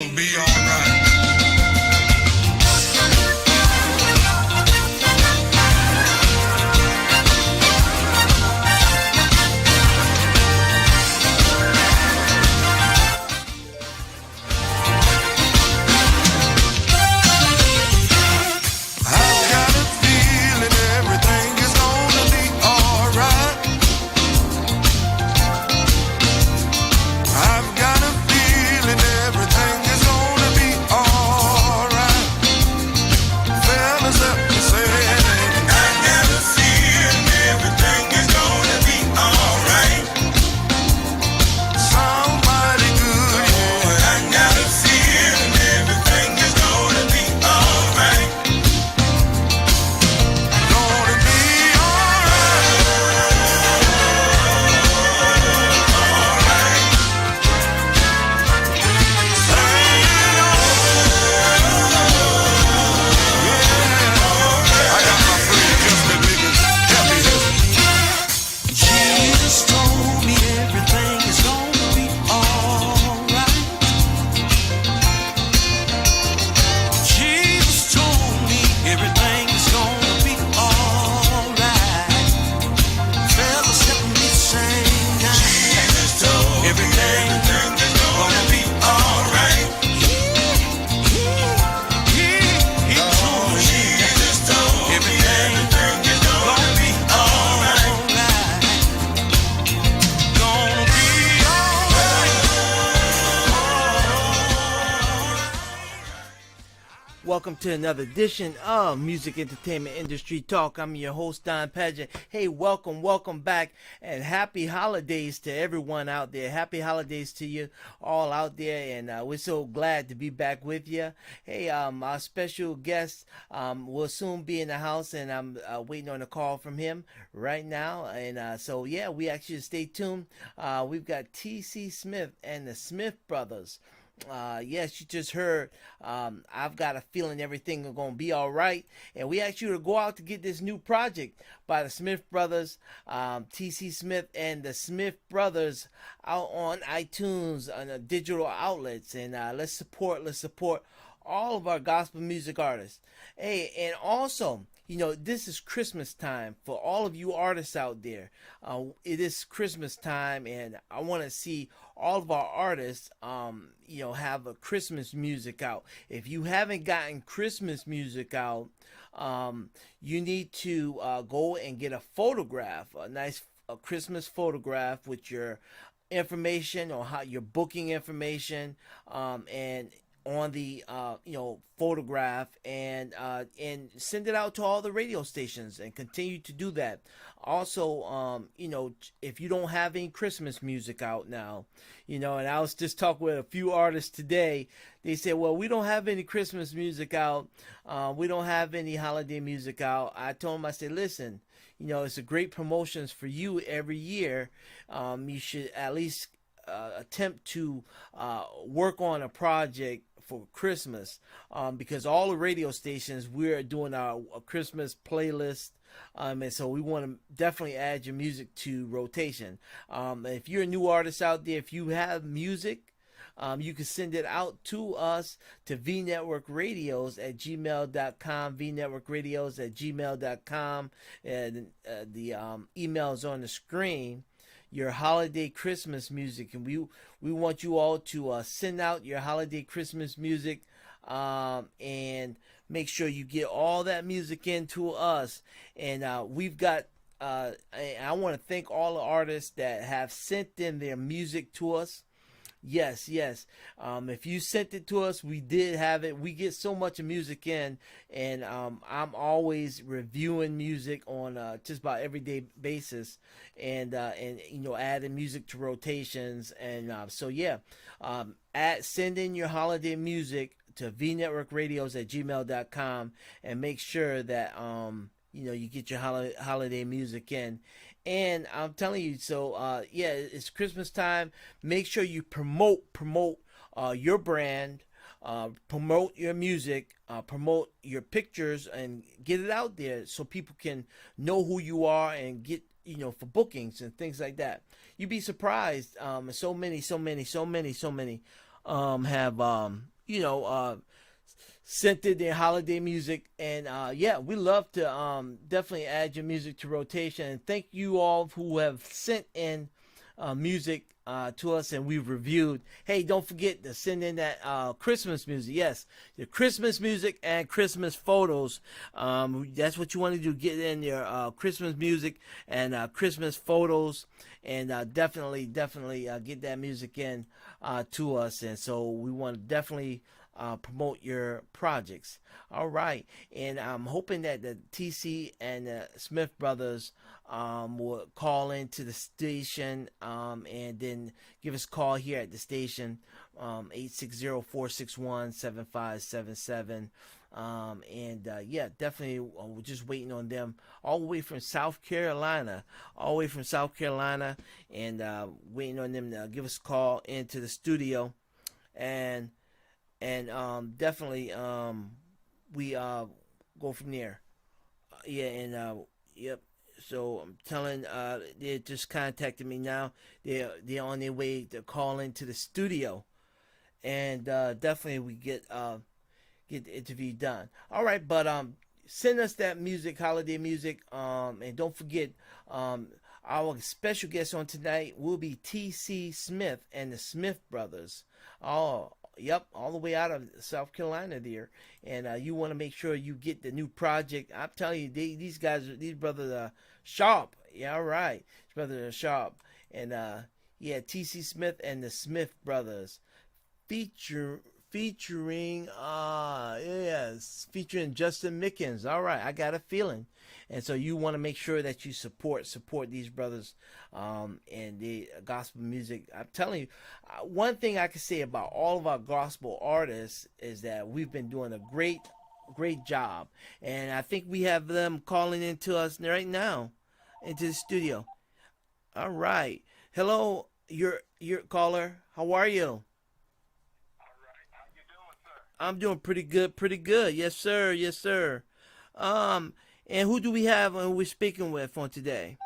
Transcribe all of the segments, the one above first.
Be alright. I've got a feeling everything is gonna be alright. I've got a feeling everything is gonna be alright. Fellas up and say it. I got a feeling everything is gonna be alright. Somebody good, yeah. I got a feeling everything is gonna be alright. Gonna be I got my friend Justin Niggas. Help me here. Jesus told me everything is gonna be alright. Jesus told me everything is gonna be alright. Fellas help me sing now. Jesus told everything is gonna be alright. He told me Jesus told everything is gonna be alright. Gonna be alright. Welcome to another edition of Music Entertainment Industry Talk. I'm your host, Don Paget. Hey, welcome back, and happy holidays to everyone out there. Happy holidays to you all out there, and we're so glad to be back with you. Hey, our special guest will soon be in the house, and I'm waiting on a call from him right now. And so, yeah, we actually stay tuned. We've got T.C. Smith and the Smith Brothers. Yes, you just heard. I've got a feeling everything is gonna be all right, and we asked you to go out to get this new project by the Smith Brothers, T.C. Smith and the Smith Brothers, out on iTunes on the digital outlets, and let's support all of our gospel music artists. Hey, and also, this is Christmas time for all of you artists out there. It is Christmas time, and I want to see all of our artists, have a Christmas music out. If you haven't gotten Christmas music out, you need to go and get a photograph, a nice Christmas photograph with your information or how your booking information, and on the photograph, and send it out to all the radio stations, and continue to do that. Also, if you don't have any Christmas music out now, and I was just talking with a few artists today. They said, well, we don't have any Christmas music out, we don't have any holiday music out. I told them, I said, listen, it's a great promotions for you every year. You should at least attempt to work on a project for Christmas, because all the radio stations, we're doing our Christmas playlist, and so we want to definitely add your music to rotation. If you're a new artist out there, if you have music, you can send it out to us to vnetworkradios@gmail.com, vnetworkradios@gmail.com, and the email is on the screen. Your holiday Christmas music, and we want you all to send out your holiday Christmas music, and make sure you get all that music into us. And we've got I want to thank all the artists that have sent in their music to us. Yes. If you sent it to us, we did have it. We get so much music in, and I'm always reviewing music on just about everyday basis, and adding music to rotations, and send in your holiday music to vnetworkradios@gmail.com, and make sure that you get your holiday music in. And I'm telling you, so it's Christmas time. Make sure you promote your brand, promote your music, promote your pictures, and get it out there so people can know who you are and get for bookings and things like that. You'd be surprised. So many have sent in their holiday music, and yeah, we love to definitely add your music to rotation. And thank you all who have sent in music to us and we've reviewed. Hey, don't forget to send in that Christmas music. Yes, your Christmas music and Christmas photos. That's what you want to do. Get in your Christmas music and Christmas photos, and definitely get that music in to us. And so we want to definitely promote your projects. All right, and I'm hoping that the TC and the Smith brothers will call into the station, and then give us a call here at the station, 860-461-7577. And yeah, definitely, we're just waiting on them all the way from South Carolina, and waiting on them to give us a call into the studio, and definitely we go from there. Yeah, and yep. So I'm telling, they just contacted me now. They're on their way to call into the studio, and definitely we get the interview done. All right, but send us that music, holiday music, and don't forget, our special guest on tonight will be T.C. Smith and the Smith Brothers. Oh, yep, all the way out of South Carolina there. And you want to make sure you get the new project. I'm telling you, these brothers are sharp. Yeah, all right. These brothers are sharp. And yeah, T.C. Smith and the Smith Brothers featuring Justin Mickens. All right, I got a feeling. And so you want to make sure that you support these brothers and the gospel music. I'm telling you, one thing I can say about all of our gospel artists is that we've been doing a great job, and I think we have them calling into us right now into the studio. All right, hello, your caller. How are you? I'm doing pretty good. Yes, sir. Yes, sir. Um, and who do we have and we're speaking with on today?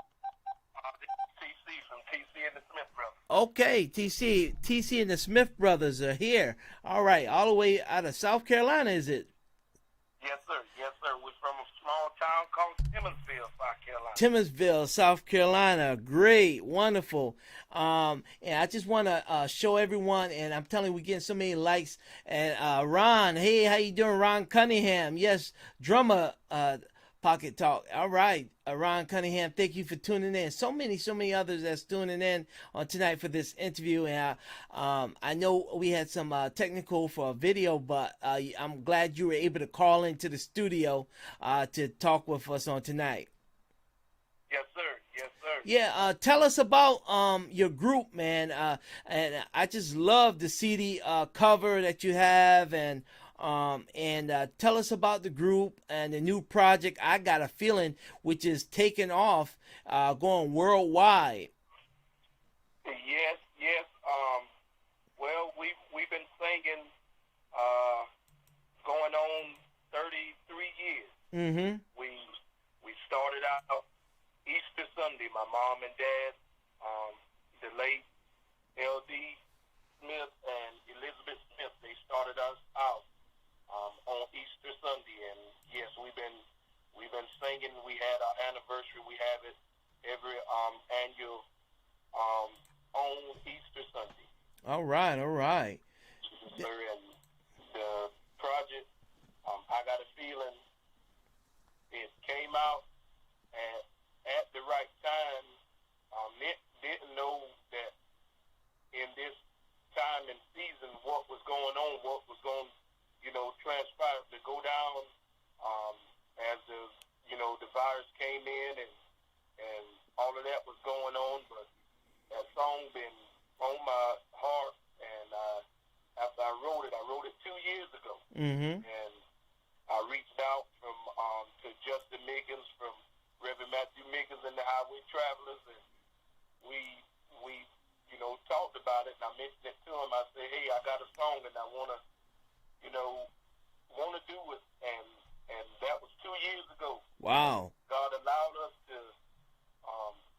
TC from TC and the Smith Brothers. Okay, TC and the Smith Brothers are here. All right, all the way out of South Carolina, is it? Yes, sir. Yes, sir. We're from a small town called Timminsville, South Carolina. Timminsville, South Carolina. Great, wonderful. And I just want to show everyone, and I'm telling you, we're getting so many likes. And Ron, hey, how you doing, Ron Cunningham? Yes, drummer, Pocket Talk. All right, Ron Cunningham, thank you for tuning in. So many others that's tuning in on tonight for this interview. And I know we had some technical for a video, but I'm glad you were able to call into the studio to talk with us on tonight. Yes, sir. Yes, sir. Yeah, tell us about your group, man. And I just love the CD cover that you have, and tell us about the group and the new project. I got a feeling which is taking off, going worldwide. Yes, yes. Well, we've been singing going on 33 years. Mm-hmm. We started out Easter Sunday. My mom and dad, the late L.D. Smith and Elizabeth Smith, they started us out on Easter Sunday, and yes, we've been singing. We had our anniversary. We have it every annual on Easter Sunday. All right. Sir, and the project, I got a feeling it came out at the right time. Didn't know that in this time and season what was going on, what was going, transpire to go down, as the virus came in and all of that was going on. But that song been on my heart, and after I wrote it 2 years ago. Mm-hmm. And I reached out to Justin Mickens from Reverend Matthew Mickens and the Highway Travelers, and we talked about it, and I mentioned it to him. I said, hey, I got a song, and I want to do it, and that was 2 years ago. Wow. God allowed us to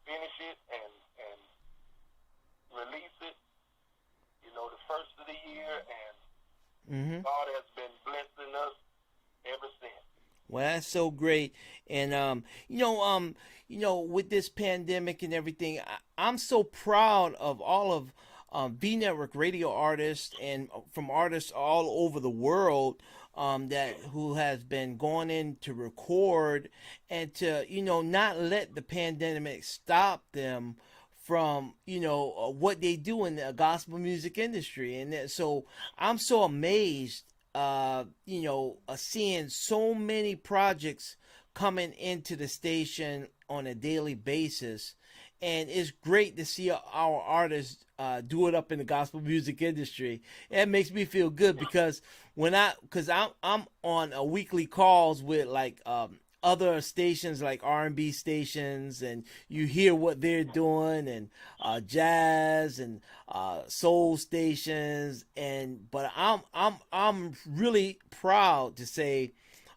finish it and release it. The first of of the year, and Mm-hmm. God has been blessing us ever since. Well, that's so great, and with this pandemic and everything, I'm so proud of all of Vnetwork radio artists and from artists all over the world that who has been going in to record and to not let the pandemic stop them from what they do in the gospel music industry, and so I'm so amazed seeing so many projects coming into the station on a daily basis. And it's great to see our artists do it up in the gospel music industry. It makes me feel good because because I'm on a weekly calls with like other stations like R&B stations, and you hear what they're doing, and jazz and soul stations, and but I'm really proud to say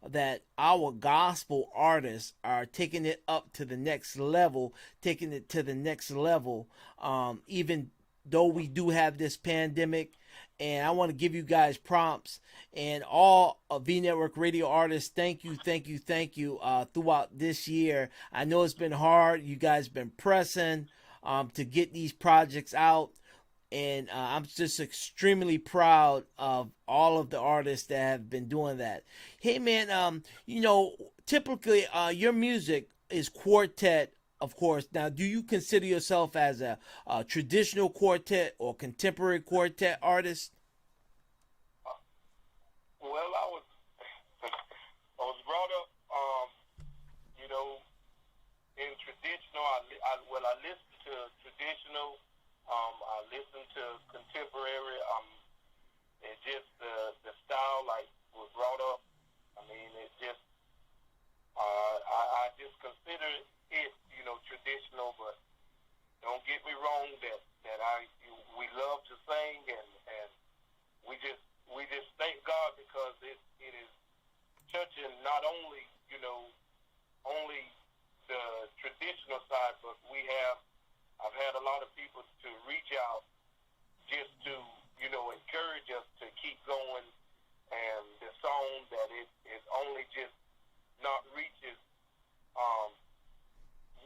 that our gospel artists are taking it up to the next level, taking it to the next level, even though we do have this pandemic. And I want to give you guys prompts and all of Vnetwork radio artists. Thank you, thank you, thank you throughout this year. I know it's been hard. You guys been pressing to get these projects out. And I'm just extremely proud of all of the artists that have been doing that. Hey, man, typically your music is quartet, of course. Now, do you consider yourself as a traditional quartet or contemporary quartet artist? Well, I was brought up, in traditional. I listen to traditional. I listen to contemporary. It just the style like was brought up. I mean, it just I just consider it, traditional. But don't get me wrong that we love to sing, and we just thank God because it is touching not only only the traditional side, but I've had a lot of people to reach out just to, encourage us to keep going, and the song that it only just not reaches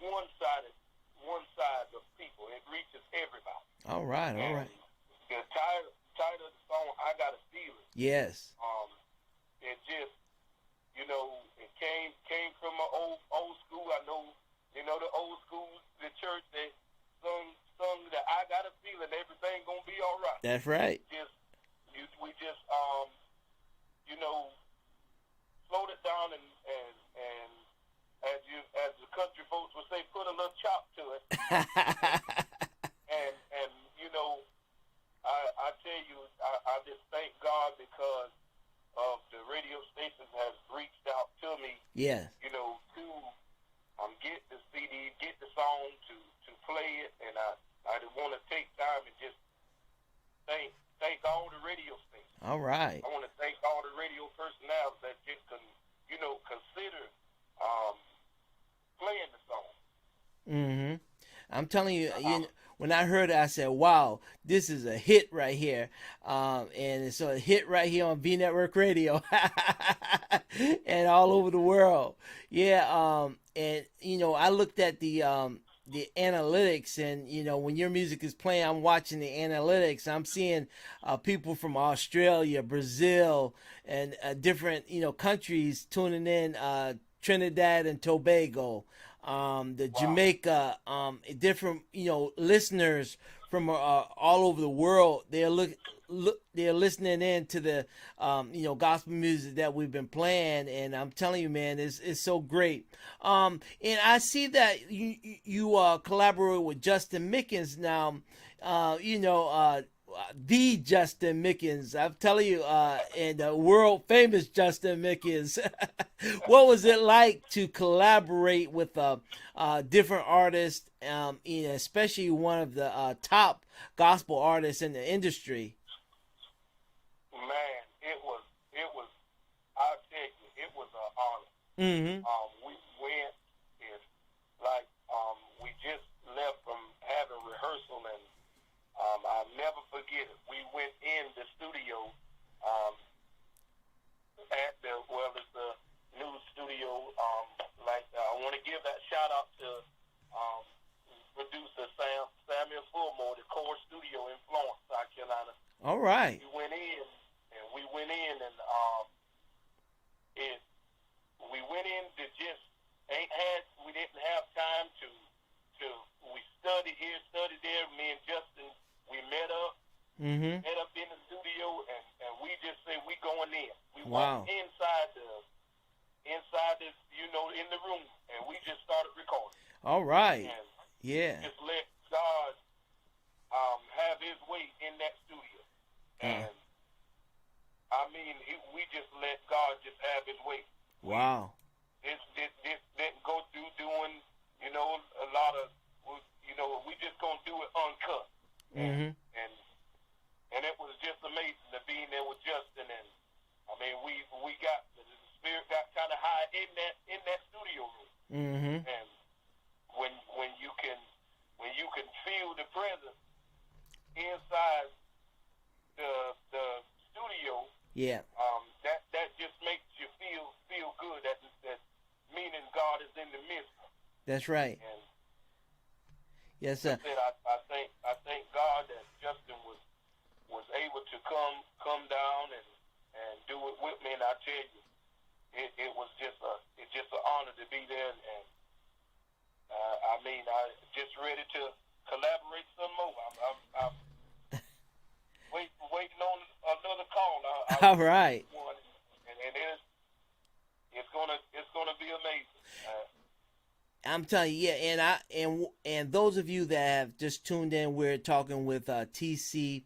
one side of people. It reaches everybody. All right, all right. The title of the song, I Got a Feeling. Yes. It just, it came from an old school. I know, the old school, the church, they sung that I got a feeling everything gonna be all right. That's right. We just slowed it down and as the country folks would say, put a little chop to it. and I tell you, I just thank God because of the radio stations has reached out to me. Yes. To get the CD, get the song to play it, and I just want to take time and just thank all the radio stations. All right. I want to thank all the radio personnel that just consider playing the song. Mm-hmm. I'm telling you, when I heard it, I said, wow, this is a hit right here. And it's a hit right here on Vnetwork Radio and all over the world. Yeah. And, I looked at the analytics, and, when your music is playing, I'm watching the analytics. I'm seeing people from Australia, Brazil, and different, countries tuning in, Trinidad and Tobago, Jamaica, different, listeners from all over the world. They're listening in to the, gospel music that we've been playing, and I'm telling you, man, it's so great. And I see that you collaborate with Justin Mickens now. The Justin Mickens, I'm telling you, and the world famous Justin Mickens. What was it like to collaborate with different artists, especially one of the top gospel artists in the industry? Man, it was. I'll tell you, it was an honor. Mm-hmm. We went. It's like we just left from having rehearsal, and I'll never forget it. We went in right. We went in and it we went in to just we didn't have time to we studied here, studied there. Me and Justin, we met up in the studio, and we just said we going in. We Wow. walked inside the in the room, and we just started recording. All right. And Yeah. just let God have His way in that studio. And I mean, we just let God just have His way. Wow. This didn't go through doing, a lot of, we just gonna do it uncut. And it was just amazing to be in there with Justin. And I mean, we got the spirit got kind of high in that studio room. And when you can feel the presence inside the studio, Yeah. that just makes you feel good. That meaning God is in the midst. That's right. And Yes, sir. I thank God that Justin was able to come down and do it with me. And I tell you, it was just an honor to be there. And I mean, I just ready to collaborate some more. I'm waiting on another call. All right. And it's gonna be amazing. I'm telling you, yeah, and those of you that have just tuned in, we're talking with TC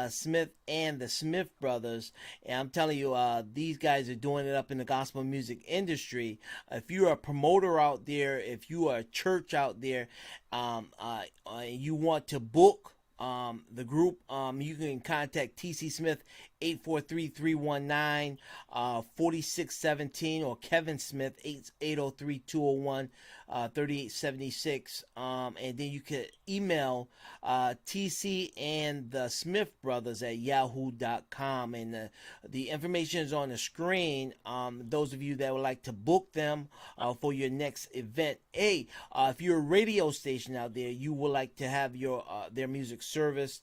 Smith and the Smith brothers, and I'm telling you, these guys are doing it up in the gospel music industry. If you're a promoter out there, if you are a church out there, you want to book the group, you can contact TC Smith 843-319-4617 or Kevin Smith 803-201-3876, and then you can email TC and the Smith brothers at yahoo.com, and the information is on the screen. Those of you that would like to book them for your next event. Hey, if you're a radio station out there, you would like to have their music service,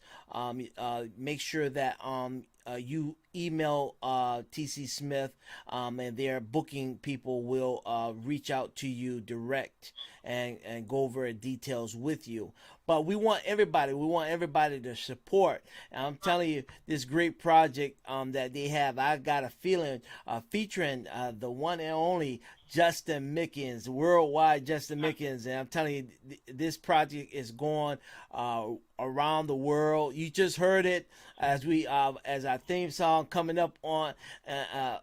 make sure that you email TC Smith, and their booking people will reach out to you direct and go over details with you. But we want everybody to support. And I'm telling you, this great project that they have, I got a feeling, featuring the one and only Justin Mickens, worldwide Justin Mickens. And I'm telling you, this project is going around the world. You just heard it as our theme song coming up on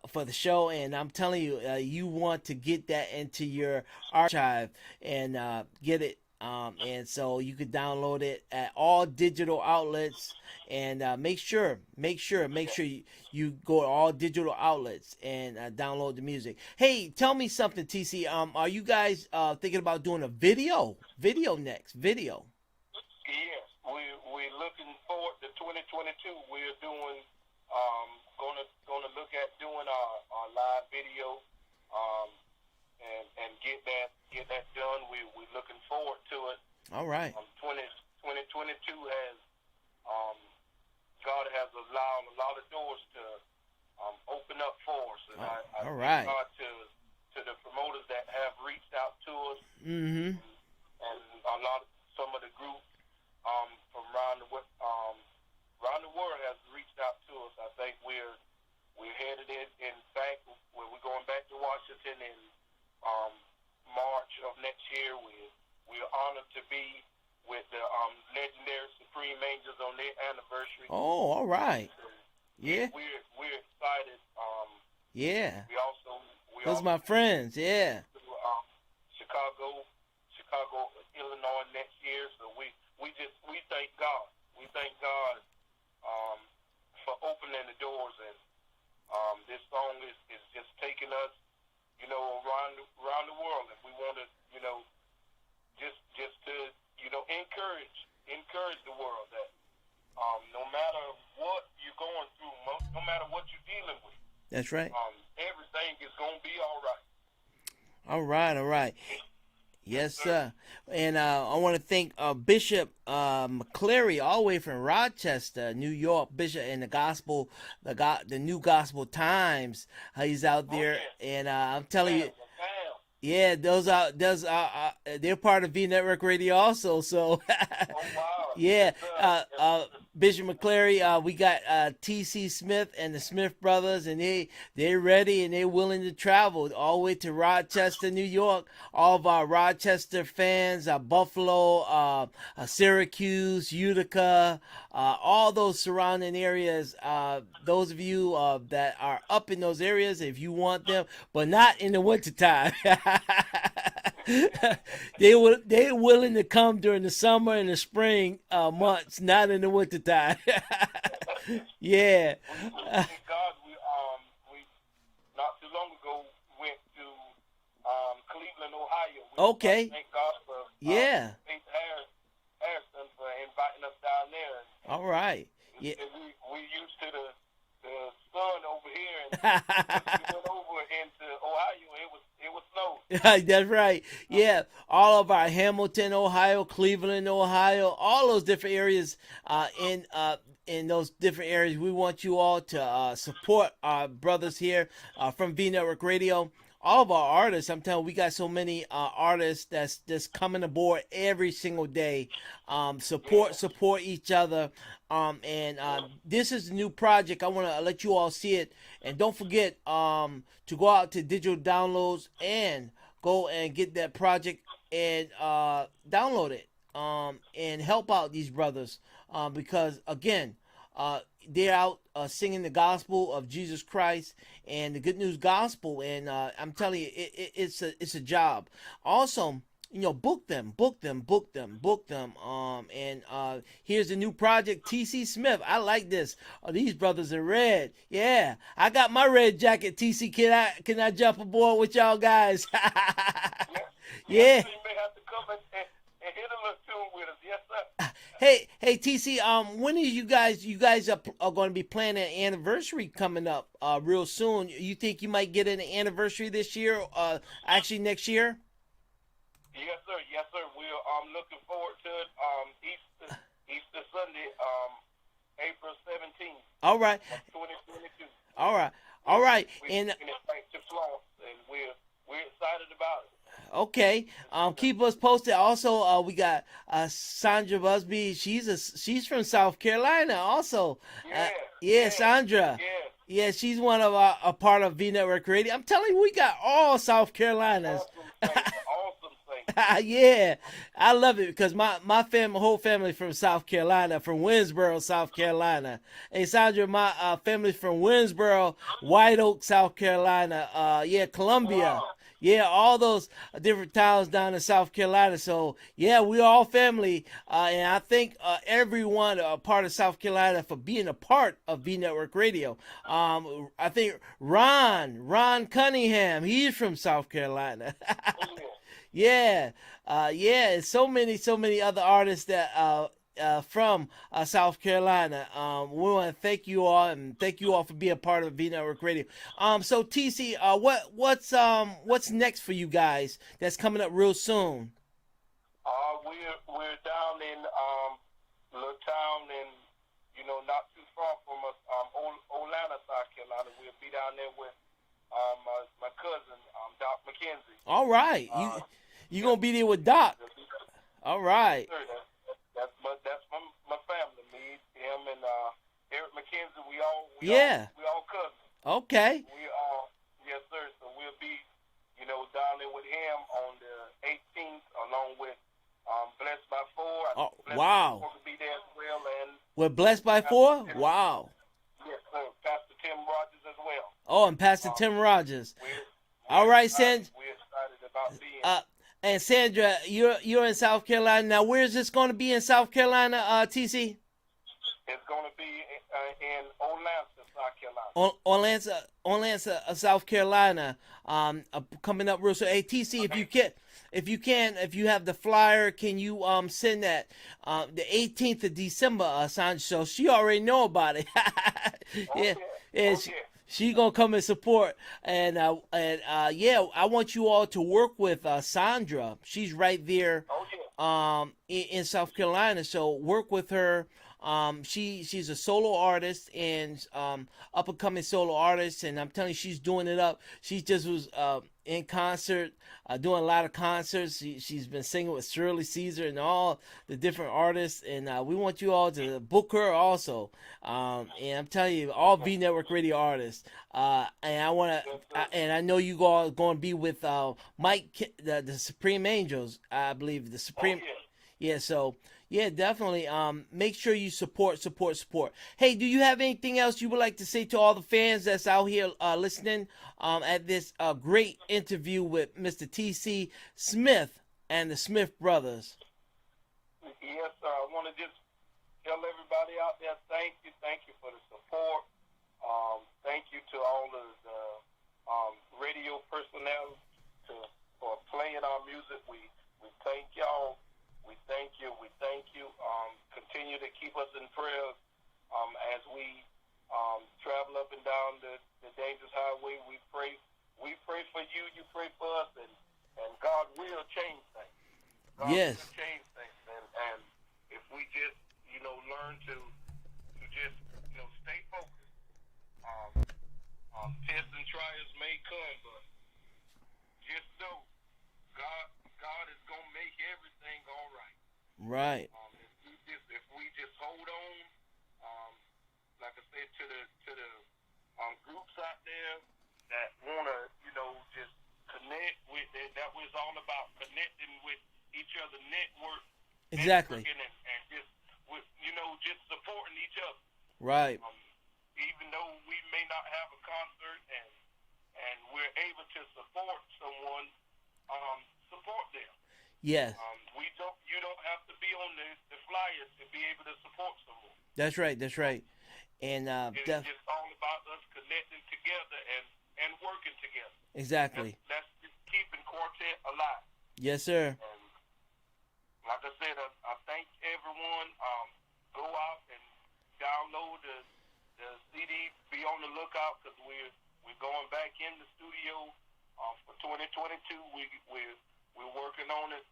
for the show. And I'm telling you, you want to get that into your archive and get it. And so you could download it at all digital outlets, and make sure you go to all digital outlets and download the music. Hey, tell me something, TC. Are you guys thinking about doing a video next? Video? Yes, we're looking forward to 2022. We're doing gonna look at doing our live video. And get that done. We're looking forward to it. All right. 2022 has God has allowed a lot of doors to open up for us, and I all thank right. God to the promoters that have reached out to us, and some of the groups from around the world has reached out to us. I think we're headed back. We're going back to Washington in March of next year. We're honored to be with the legendary Supreme Angels on their anniversary. Oh, all right. Yeah. We're excited. Yeah. We Those are my friends. Yeah. Chicago, Illinois next year. So we thank God. We thank God for opening the doors, and this song is just taking us, around the world. And we want to, just to, encourage the world that no matter what you're going through, no matter what you're dealing with, That's right. everything is going to be all right. All right. Yes, sir. And I want to thank Bishop McCleary, all the way from Rochester, New York. Bishop in the gospel, the New Gospel Times. He's out there, and I'm telling you, Bam. yeah, those they're part of Vnetwork Radio also. So Oh, wow. yeah, Yes, sir. Yes, sir. Bishop McCleary, we got T.C. Smith and the Smith brothers, and they're ready and they're willing to travel all the way to Rochester, New York. All of our Rochester fans, Buffalo, Syracuse, Utica, all those surrounding areas. Those of you that are up in those areas, if you want them, but not in the wintertime. They're willing to come during the summer and the spring months, not in the wintertime. Yeah. Thank God, we not too long ago went to Cleveland, Ohio. Okay. Thank God for Yeah. Faith Harrison for inviting us down there. All right. Yeah. And we used to the sun over here, and we went over into Ohio. It was snow. That's right. Yeah, all of our Hamilton, Ohio, Cleveland, Ohio, all those different areas in those different areas. We want you all to support our brothers here from Vnetwork Radio. All of our artists, I'm telling you, we got so many artists that's just coming aboard every single day. Support each other. And this is a new project. I want to let you all see it. And don't forget to go out to digital downloads and go and get that project and download it and help out these brothers because, again, they're out singing the gospel of Jesus Christ and the good news gospel, and I'm telling you, it's a job. Also, book them. And here's the new project, TC Smith. I like this. Oh, these brothers are red. Yeah, I got my red jacket. TC, can I jump aboard with y'all guys? Yeah. So you may have to come and hit a little tune with us. Yes, sir. Hey, TC. When is you guys are going to be planning an anniversary coming up real soon? You think you might get an anniversary this year? Actually, next year. Yes, sir. Yes, sir. We're looking forward to it. Easter Sunday, April 17th. All right. 2022. All right. We're And taking it back to Florence, and we're excited about it. okay. Keep us posted. Also, we got Sandra Busby. She's from South Carolina. Also. Yeah, Sandra. Yeah. Yeah, she's one of a part of Vnetwork Radio. I'm telling you, we got all South Carolinas. Awesome thing. Yeah, I love it because my whole family from South Carolina, from Winsboro, South Carolina. Hey, Sandra, my family's from Winsboro, White Oak, South Carolina. Columbia. Wow. Yeah, all those different towns down in South Carolina. So, yeah, we're all family. And I thank everyone a part of South Carolina for being a part of Vnetwork Radio. I think Ron Cunningham, he's from South Carolina. Yeah, and so many other artists that from South Carolina. We want to thank you all and thank you all for being a part of Vnetwork Radio. So TC, what's next for you guys? That's coming up real soon. We're down in a little town in not too far from us, Atlanta, South Carolina. We'll be down there with my cousin, Doc McKenzie. All right, you gonna be there with Doc? All right. That's my family. Me, him, and Eric McKenzie. We all cousins. Okay. Yes, sir. So we'll be down there with him on the 18th, along with Blessed by Four. Wow. Will be there as well, and We're Blessed by Four? Wow. yes, sir. Pastor Tim Rogers as well. Oh, and Pastor Tim Rogers. All right, Sandra. We're excited about being. And Sandra, you're in South Carolina. Now, where is this going to be in South Carolina, TC? It's going to be in Atlanta, South Carolina. Atlanta, South Carolina. Coming up real soon. Hey, TC, if you have the flyer, can you send that the 18th of December, Sandra? So she already know about it. Yeah. She gonna come and support, and yeah, I want you all to work with Sandra. She's right there, Oh yeah. in South Carolina. So work with her. She's a solo artist and up and coming solo artist, and I'm telling you, she's doing it up. She just was in concert, doing a lot of concerts. She's been singing with Shirley Caesar and all the different artists, and we want you all to book her also. And I'm telling you, all Vnetwork radio artists. And I want to, and I know you all going to be with Mike, the Supreme Angels, I believe the Supreme. Oh, Yeah, so yeah, definitely. Make sure you support. Hey, do you have anything else you would like to say to all the fans that's out here listening at this great interview with Mr. T.C. Smith and the Smith brothers? Yes, sir. I want to just tell everybody out there, thank you for the support. Thank you to all of the radio personnel for playing our music. We thank y'all. We thank you. Continue to keep us in prayers as we travel up and down the dangerous highway. We pray for you. You pray for us, and God will change things. God Yes. will change things, and if we just learn to just stay focused. Tests and trials may come, but just know God is gonna make everything all right. Right. If we just hold on, like I said, to the groups out there that wanna just connect with it. That was all about connecting with each other, Exactly. networking, and just with just supporting each other. Right. Even though we may not have a concert and we're able to support someone, support them. Yes. You don't have to be on the flyers to be able to support someone. That's right. And It's just all about us connecting together and working together. exactly. That's just keeping Quartet alive. Yes, sir. And like I said, I thank everyone. Go out and download the CD. Be on the lookout because we're going back in the studio for 2022. We're working on it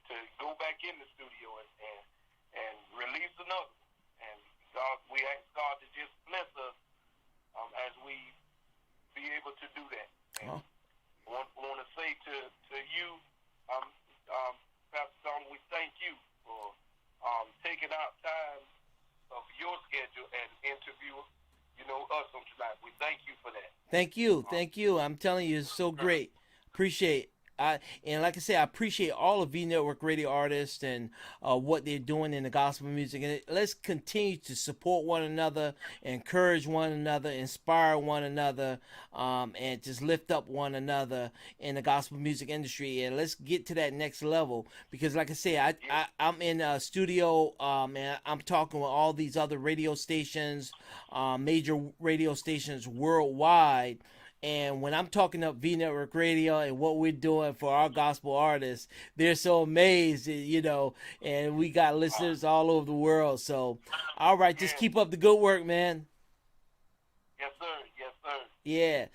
to go back in the studio and release another. And we ask God to just bless us as we be able to do that. And want to say to you, Pastor Don, we thank you for taking out time of your schedule and interview us on tonight. We thank you for that. Thank you. I'm telling you, it's so great. Appreciate. And like I said, I appreciate all of Vnetwork radio artists and what they're doing in the gospel music. And let's continue to support one another, encourage one another, inspire one another, and just lift up one another in the gospel music industry. And let's get to that next level because, like I said, I'm in a studio and I'm talking with all these other radio stations, major radio stations worldwide. And when I'm talking up Vnetwork Radio and what we're doing for our gospel artists, they're so amazed, and we got listeners all over the world. So, all right, just keep up the good work, man. Yes, sir. Yeah.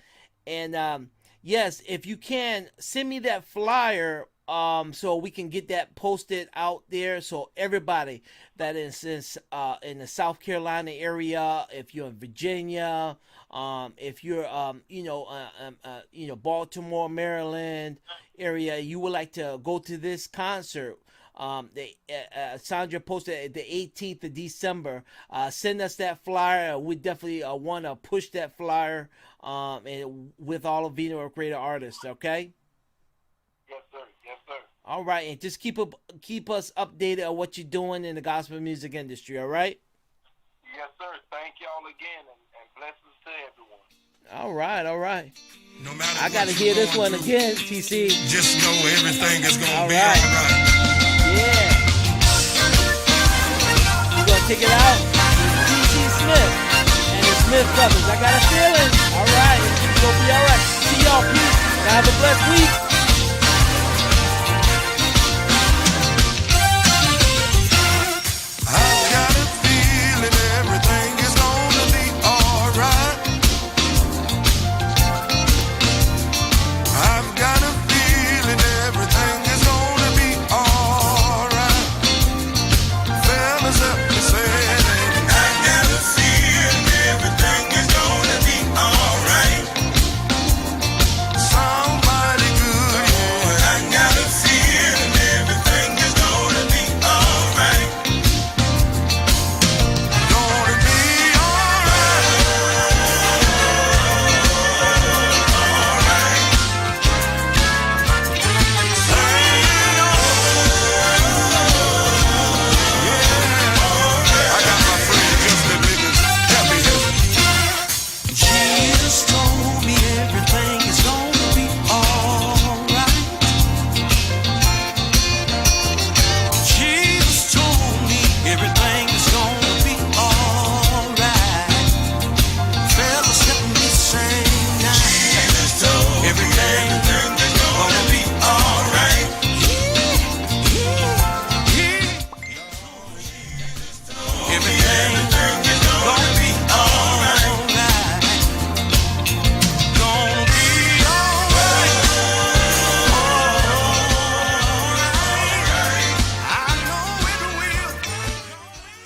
And, yes, if you can, send me that flyer so we can get that posted out there so everybody that is in the South Carolina area, if you're in Virginia, if you're Baltimore, Maryland area, you would like to go to this concert. Sandra posted the 18th of December. Send us that flyer. We definitely want to push that flyer and with all of Vnetwork radio artists. Okay. Yes, sir. All right, and just keep us updated on what you're doing in the gospel music industry. All right. Yes, sir. Thank y'all again, and blessings to everyone. All right. No matter I got to what hear you're this going one through, again, TC. Just know everything is gonna All be right. all right. Yeah. We're going to take it out with T.C. Smith and the Smith brothers. I got a feeling. All right. It's going to be all right. See y'all. Peace. And have a blessed week.